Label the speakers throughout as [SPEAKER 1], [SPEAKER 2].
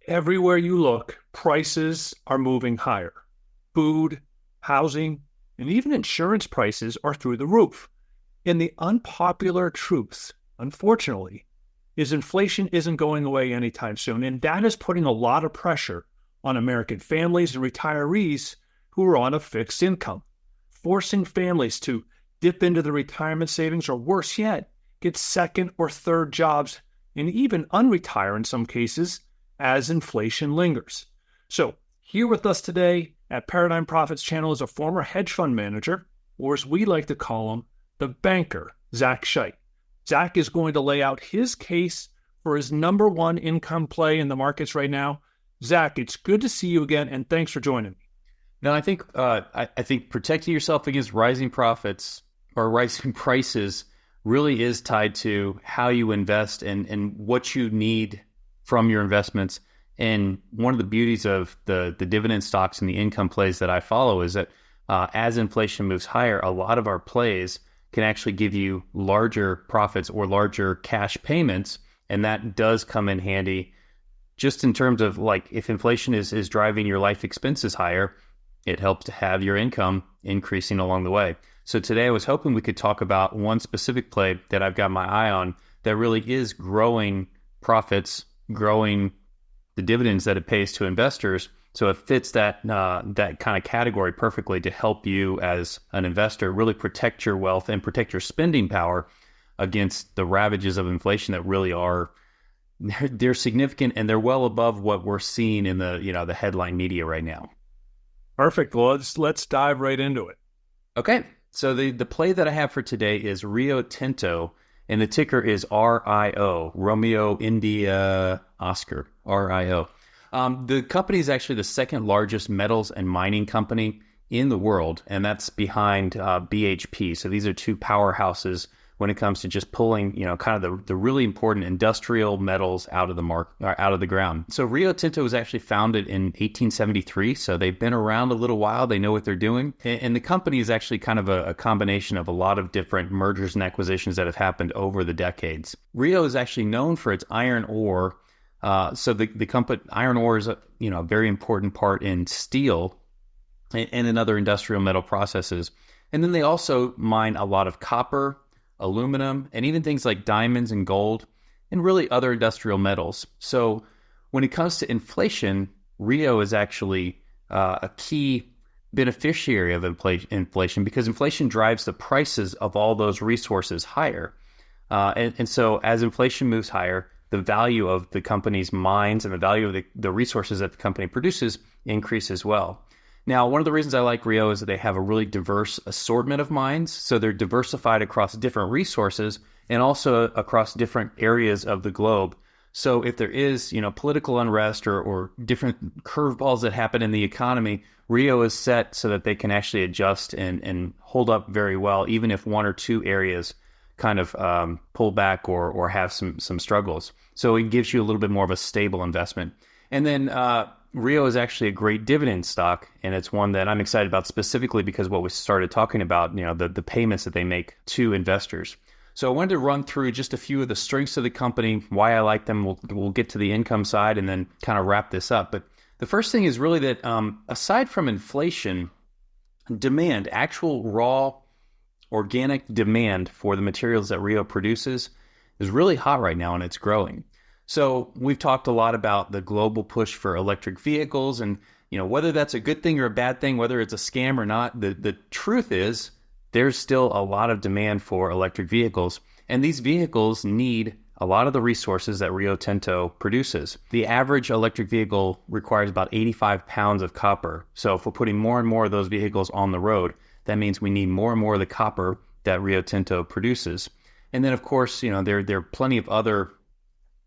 [SPEAKER 1] Everywhere you look, prices are moving higher. Food, housing, and even insurance prices are through the roof. And the unpopular truth, unfortunately, is inflation isn't going away anytime soon. And that is putting a lot of pressure on American families and retirees who are on a fixed income, forcing families to dip into the retirement savings or worse yet, get second or third jobs and even unretire in some cases as inflation lingers. So here with us today at Paradigm Profits channel is a former hedge fund manager, or as we like to call him, the banker, Zach Scheidt. Zach is going to lay out his case for his number one income play in the markets right now. Zach, it's good to see you again, and thanks for joining me.
[SPEAKER 2] No, I think protecting yourself against rising profits or rising prices really is tied to how you invest and what you need from your investments. And one of the beauties of the dividend stocks and the income plays that I follow is that as inflation moves higher, a lot of our plays can actually give you larger profits or larger cash payments. And that does come in handy just in terms of like if inflation is driving your life expenses higher, it helps to have your income increasing along the way. So today I was hoping we could talk about one specific play that I've got my eye on that really is growing profits, growing the dividends that it pays to investors. So it fits that kind of category perfectly to help you as an investor really protect your wealth and protect your spending power against the ravages of inflation that really are they're significant and they're well above what we're seeing in the headline media right now.
[SPEAKER 1] Perfect. Well, let's dive right into it.
[SPEAKER 2] Okay. So the play that I have for today is Rio Tinto, and the ticker is RIO, Romeo India Oscar, RIO. The company is actually the second largest metals and mining company in the world, and that's behind BHP. So these are two powerhouses when it comes to just pulling, kind of the really important industrial metals out of the ground. So Rio Tinto was actually founded in 1873, so they've been around a little while. They know what they're doing, and the company is actually kind of a combination of a lot of different mergers and acquisitions that have happened over the decades. Rio is actually known for its iron ore. So the company iron ore is a very important part in steel and in other industrial metal processes, and then they also mine a lot of copper, aluminum, and even things like diamonds and gold, and really other industrial metals. So when it comes to inflation, Rio is actually a key beneficiary of inflation because inflation drives the prices of all those resources higher. And so as inflation moves higher, the value of the company's mines and the value of the resources that the company produces increase as well. Now, one of the reasons I like Rio is that they have a really diverse assortment of mines. So they're diversified across different resources and also across different areas of the globe. So if there is, political unrest or different curveballs that happen in the economy, Rio is set so that they can actually adjust and hold up very well, even if one or two areas kind of pull back or have some struggles. So it gives you a little bit more of a stable investment. And then Rio is actually a great dividend stock, and it's one that I'm excited about specifically because what we started talking about, the payments that they make to investors. So I wanted to run through just a few of the strengths of the company, why I like them. We'll get to the income side and then kind of wrap this up. But the first thing is really that aside from inflation, demand, actual raw organic demand for the materials that Rio produces is really hot right now, and it's growing. So we've talked a lot about the global push for electric vehicles and, whether that's a good thing or a bad thing, whether it's a scam or not, the truth is there's still a lot of demand for electric vehicles. And these vehicles need a lot of the resources that Rio Tinto produces. The average electric vehicle requires about 85 pounds of copper. So if we're putting more and more of those vehicles on the road, that means we need more and more of the copper that Rio Tinto produces. And then, of course, there are plenty of other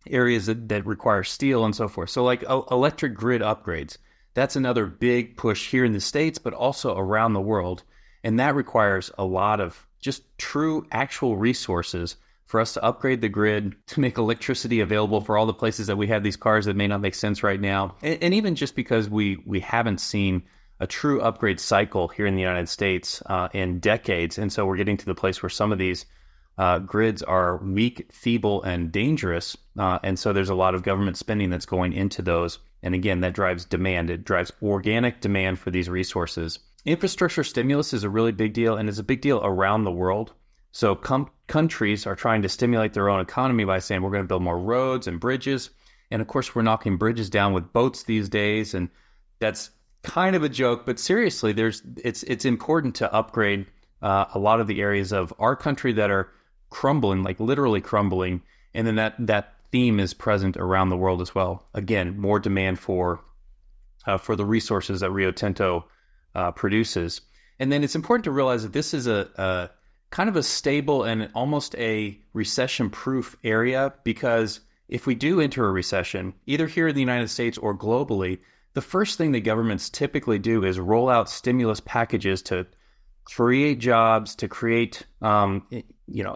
[SPEAKER 2] areas that require steel and so forth. So like electric grid upgrades, that's another big push here in the States, but also around the world. And that requires a lot of just true actual resources for us to upgrade the grid, to make electricity available for all the places that we have these cars that may not make sense right now. And even just because we haven't seen a true upgrade cycle here in the United States in decades. And so we're getting to the place where some of these grids are weak, feeble, and dangerous. And so there's a lot of government spending that's going into those And again, that drives demand. It drives organic demand for these resources. Infrastructure stimulus is a really big deal, and it's a big deal around the world. So countries are trying to stimulate their own economy by saying we're going to build more roads and bridges. And of course, we're knocking bridges down with boats these days. And that's kind of a joke, but seriously, it's important to upgrade a lot of the areas of our country that are crumbling, like literally crumbling. And then that theme is present around the world as well. Again, more demand for the resources that Rio Tinto produces. And then it's important to realize that this is a kind of a stable and almost a recession-proof area, because if we do enter a recession, either here in the United States or globally, the first thing that governments typically do is roll out stimulus packages to create jobs, to create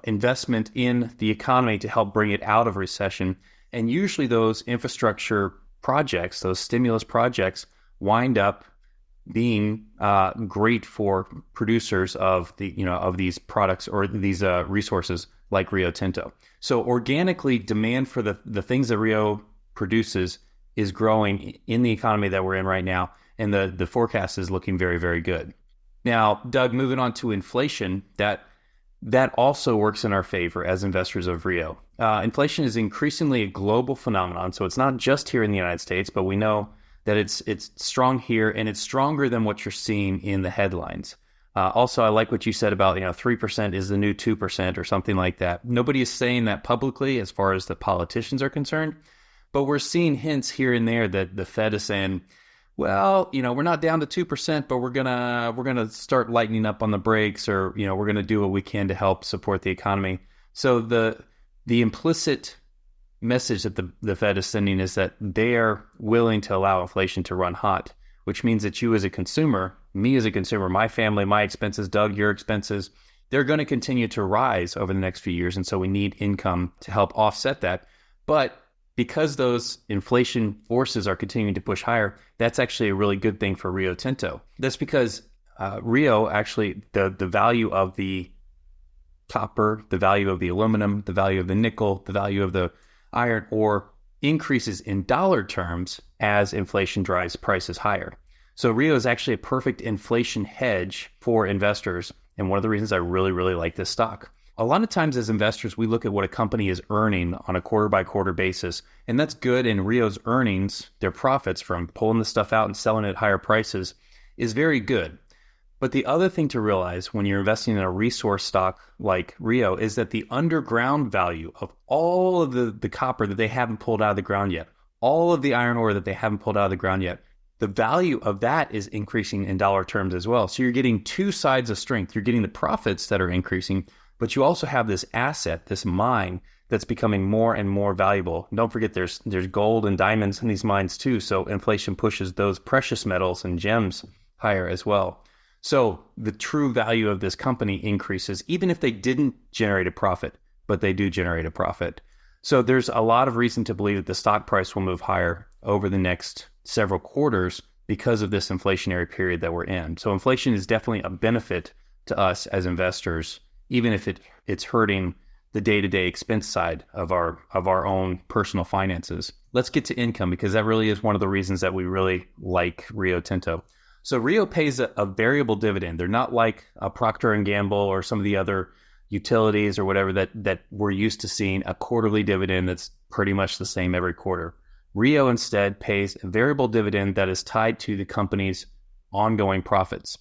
[SPEAKER 2] investment in the economy to help bring it out of recession. And usually those infrastructure projects, those stimulus projects, wind up being great for producers of these products or these resources like Rio Tinto. So organically, demand for the things that Rio produces is growing in the economy that we're in right now, and the forecast is looking very, very good. Now, Doug, moving on to inflation, that also works in our favor as investors of Rio. Inflation is increasingly a global phenomenon, so it's not just here in the United States, but we know that it's strong here, and it's stronger than what you're seeing in the headlines. Also, I like what you said about 3% is the new 2% or something like that. Nobody is saying that publicly as far as the politicians are concerned, but we're seeing hints here and there that the Fed is saying, well, we're not down to 2%, but we're gonna start lightening up on the brakes, or we're gonna do what we can to help support the economy. So the implicit message that the Fed is sending is that they are willing to allow inflation to run hot, which means that you as a consumer, me as a consumer, my family, my expenses, Doug, your expenses, they're going to continue to rise over the next few years. And so we need income to help offset that. But because those inflation forces are continuing to push higher, that's actually a really good thing for Rio Tinto. That's because Rio, actually, the value of the copper, the value of the aluminum, the value of the nickel, the value of the iron ore increases in dollar terms as inflation drives prices higher. So Rio is actually a perfect inflation hedge for investors, and one of the reasons I really, really like this stock. A lot of times as investors, we look at what a company is earning on a quarter-by-quarter basis, and that's good. And Rio's earnings, their profits from pulling the stuff out and selling it at higher prices, is very good. But the other thing to realize when you're investing in a resource stock like Rio is that the underground value of all of the copper that they haven't pulled out of the ground yet, all of the iron ore that they haven't pulled out of the ground yet, the value of that is increasing in dollar terms as well. So you're getting two sides of strength. You're getting the profits that are increasing, but you also have this asset, this mine, that's becoming more and more valuable. And don't forget, there's gold and diamonds in these mines too. So inflation pushes those precious metals and gems higher as well. So the true value of this company increases, even if they didn't generate a profit, but they do generate a profit. So there's a lot of reason to believe that the stock price will move higher over the next several quarters because of this inflationary period that we're in. So inflation is definitely a benefit to us as investors, even if it's hurting the day-to-day expense side of our own personal finances. Let's get to income, because that really is one of the reasons that we really like Rio Tinto. So Rio pays a variable dividend. They're not like a Procter & Gamble or some of the other utilities or whatever that we're used to seeing a quarterly dividend that's pretty much the same every quarter. Rio instead pays a variable dividend that is tied to the company's ongoing profits.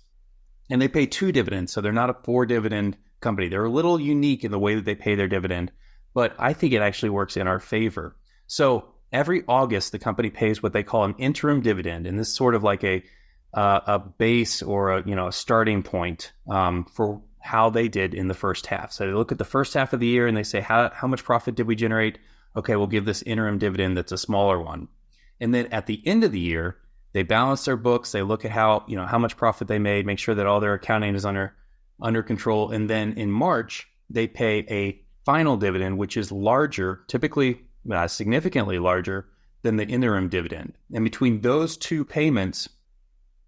[SPEAKER 2] And they pay two dividends, so they're not a four-dividend company. They're a little unique in the way that they pay their dividend, but I think it actually works in our favor. So every August, the company pays what they call an interim dividend, and this is sort of like a base or a starting point for how they did in the first half. So they look at the first half of the year and they say, how much profit did we generate? Okay, we'll give this interim dividend that's a smaller one. And then at the end of the year, they balance their books. They look at how much profit they made, make sure that all their accounting is under control. And then in March, they pay a final dividend, which is larger, typically significantly larger than the interim dividend. And between those two payments,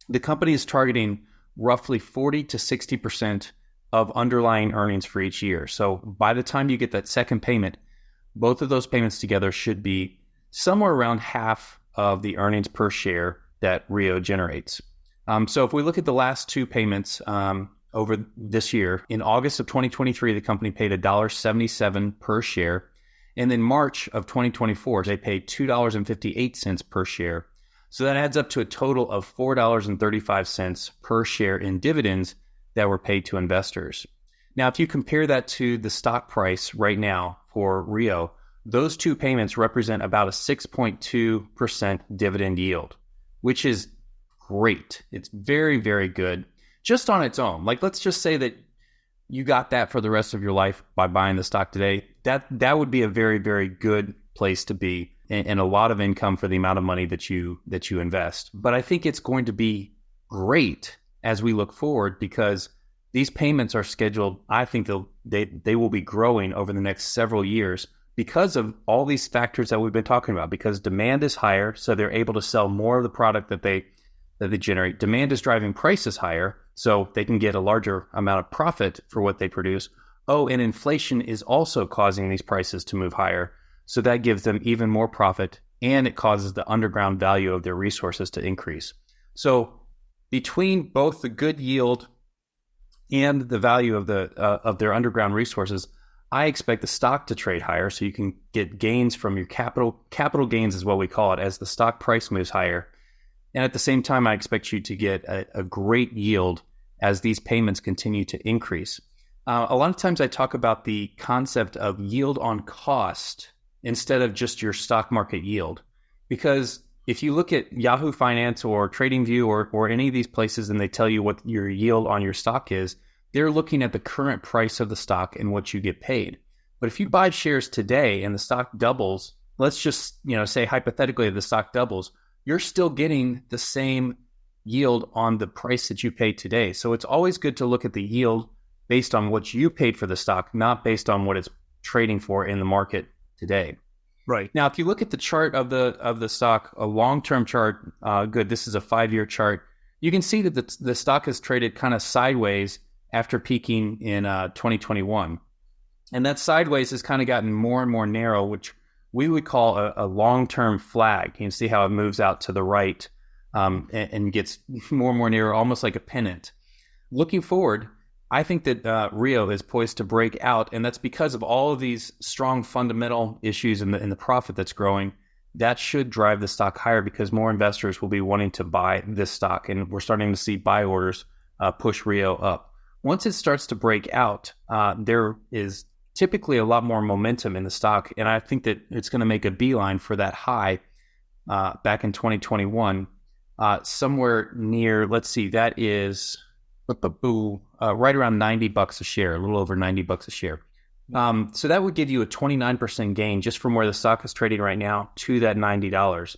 [SPEAKER 2] the company is targeting roughly 40 to 60% of underlying earnings for each year. So by the time you get that second payment, both of those payments together should be somewhere around half of the earnings per share that Rio generates. So if we look at the last two payments over this year, in August of 2023, the company paid $1.77 per share. And in March of 2024, they paid $2.58 per share. So that adds up to a total of $4.35 per share in dividends that were paid to investors. Now, if you compare that to the stock price right now for Rio, those two payments represent about a 6.2% dividend yield, which is great. It's very, very good just on its own. Like, let's just say that you got that for the rest of your life by buying the stock today. That would be a very, very good place to be, and a lot of income for the amount of money that you invest. But I think it's going to be great as we look forward, because these payments are scheduled. I think they will be growing over the next several years because of all these factors that we've been talking about. Because demand is higher, so they're able to sell more of the product that they generate. Demand is driving prices higher, so they can get a larger amount of profit for what they produce. Oh, and inflation is also causing these prices to move higher, so that gives them even more profit, and it causes the underground value of their resources to increase. So between both the good yield and the value of their underground resources, I expect the stock to trade higher, so you can get gains from your capital. Capital gains is what we call it, as the stock price moves higher. And at the same time, I expect you to get a great yield as these payments continue to increase. A lot of times I talk about the concept of yield on cost instead of just your stock market yield. Because if you look at Yahoo Finance or TradingView or any of these places and they tell you what your yield on your stock is, they're looking at the current price of the stock and what you get paid. But if you buy shares today and the stock doubles, let's just say hypothetically the stock doubles, you're still getting the same yield on the price that you paid today. So it's always good to look at the yield based on what you paid for the stock, not based on what it's trading for in the market today.
[SPEAKER 1] Right.
[SPEAKER 2] Now, if you look at the chart of the stock, a long-term chart, this is a 5-year chart, you can see that the stock has traded kind of sideways after peaking in 2021. And that sideways has kind of gotten more and more narrow, which we would call a long-term flag. You can see how it moves out to the right and gets more and more narrow, almost like a pennant. Looking forward, I think that Rio is poised to break out, and that's because of all of these strong fundamental issues in the profit that's growing. That should drive the stock higher because more investors will be wanting to buy this stock, and we're starting to see buy orders push Rio up. Once it starts to break out, there is typically a lot more momentum in the stock, and I think that it's going to make a beeline for that high back in 2021, somewhere near, let's see, that is right around $90 a share, a little over $90 a share. So that would give you a 29% gain just from where the stock is trading right now to that $90.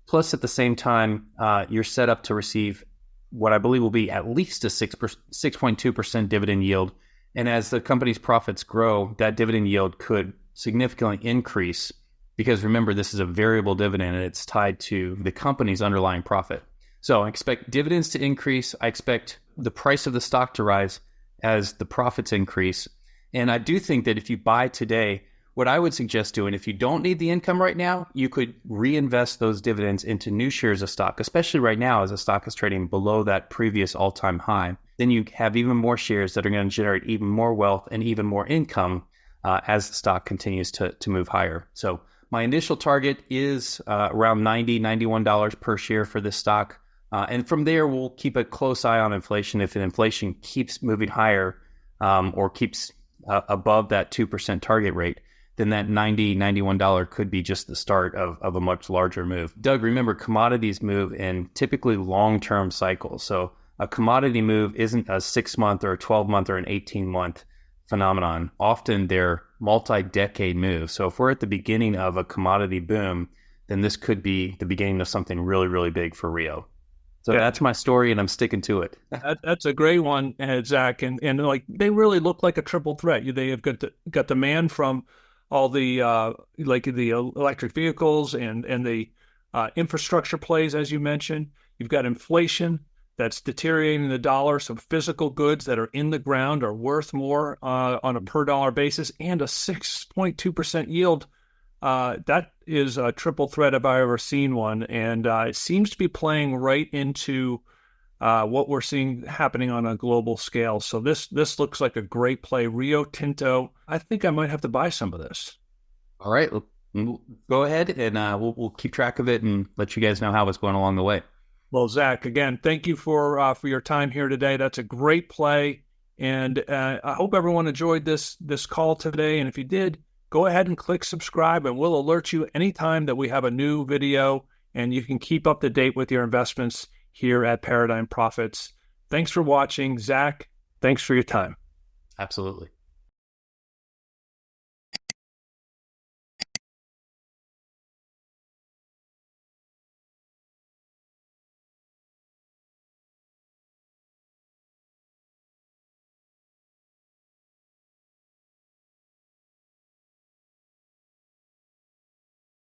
[SPEAKER 2] Plus, at the same time, you're set up to receive what I believe will be at least a 6.2% dividend yield. And as the company's profits grow, that dividend yield could significantly increase because remember, this is a variable dividend and it's tied to the company's underlying profit. So I expect dividends to increase. I expect the price of the stock to rise as the profits increase. And I do think that if you buy today, what I would suggest doing, if you don't need the income right now, you could reinvest those dividends into new shares of stock, especially right now as the stock is trading below that previous all-time high. Then you have even more shares that are going to generate even more wealth and even more income as the stock continues to move higher. So my initial target is around $90, $91 per share for this stock. And from there, we'll keep a close eye on inflation. If inflation keeps moving higher or keeps above that 2% target rate, then that $90, $91 could be just the start of a much larger move. Doug, remember, commodities move in typically long-term cycles. So a commodity move isn't a 6-month or a 12-month or an 18-month phenomenon. Often they're multi-decade moves. So if we're at the beginning of a commodity boom, then this could be the beginning of something really, really big for Rio. So that's my story, and I'm sticking to it.
[SPEAKER 1] That's a great one, Zach. And like they really look like a triple threat. They have got demand from all the like the electric vehicles and the infrastructure plays, as you mentioned. You've got inflation that's deteriorating the dollar. So physical goods that are in the ground are worth more on a per dollar basis, and a 6.2% yield That is a triple threat if I ever seen one, and it seems to be playing right into what we're seeing happening on a global scale. So this looks like a great play. Rio Tinto. I think I might have to buy some of this.
[SPEAKER 2] All right, go ahead and we'll keep track of it and let you guys know how it's going along the way.
[SPEAKER 1] Well, Zach, again, thank you for your time here today. That's a great play, and I hope everyone enjoyed this call today. And if you did, go ahead and click subscribe, and we'll alert you anytime that we have a new video, and you can keep up to date with your investments here at Paradigm Profits. Thanks for watching, Zach. Thanks for your time.
[SPEAKER 2] Absolutely.